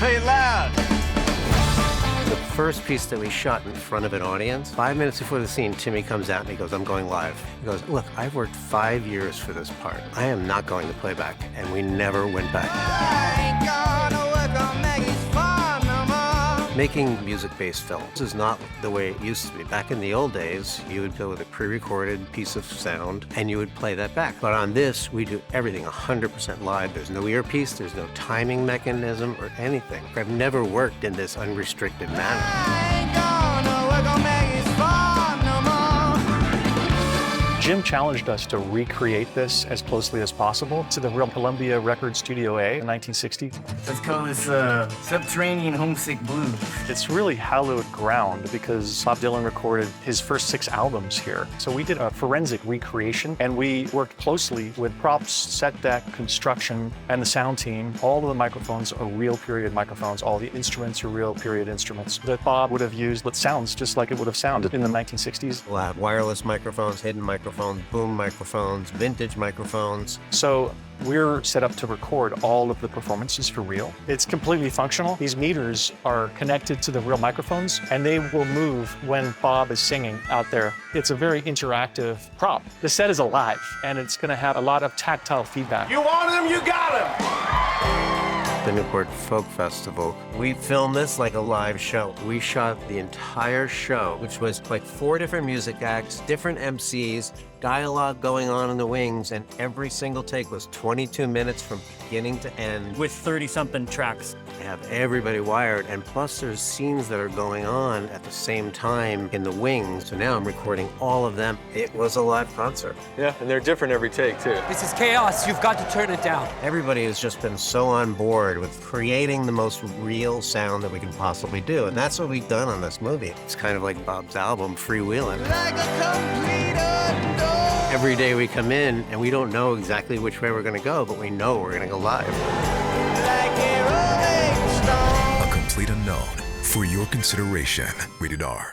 Play it loud. The first piece that we shot in front of an audience, 5 minutes before the scene, Timmy comes out and he goes, I'm going live. He goes, look, I've worked 5 years for this part. I am not going to playback. And we never went back. Making music-based films is not the way it used to be. Back in the old days, you would go with a pre-recorded piece of sound and you would play that back. But on this, we do everything 100% live. There's no earpiece, there's no timing mechanism or anything. I've never worked in this unrestricted manner. Jim challenged us to recreate this as closely as possible to the real Columbia Record Studio A in 1960. Let's call this Subterranean Homesick Blues. It's really hallowed ground because Bob Dylan recorded his first 6 albums here. So we did a forensic recreation and we worked closely with props, set deck, construction, and the sound team. All of the microphones are real period microphones. All the instruments are real period instruments that Bob would have used that sounds just like it would have sounded in the 1960s. We'll have wireless microphones, hidden microphones, boom microphones, vintage microphones. So we're set up to record all of the performances for real. It's completely functional. These meters are connected to the real microphones and they will move when Bob is singing out there. It's a very interactive prop. The set is alive and it's gonna have a lot of tactile feedback. You want him, you got him. The Newport Folk Festival. We filmed this like a live show. We shot the entire show, which was like 4 different music acts, different MCs, dialogue going on in the wings, and every single take was 22 minutes from beginning to end. With 30-something tracks. They have everybody wired, and plus there's scenes that are going on at the same time in the wings. So now I'm recording all of them. It was a live concert. Yeah, and they're different every take, too. This is chaos. You've got to turn it down. Everybody has just been so on board with creating the most real sound that we can possibly do, and that's what we've done on this movie. It's kind of like Bob's album, Freewheelin'. Every day we come in and we don't know exactly which way we're gonna go, but we know we're gonna go live. A Complete Unknown, for your consideration. Rated R.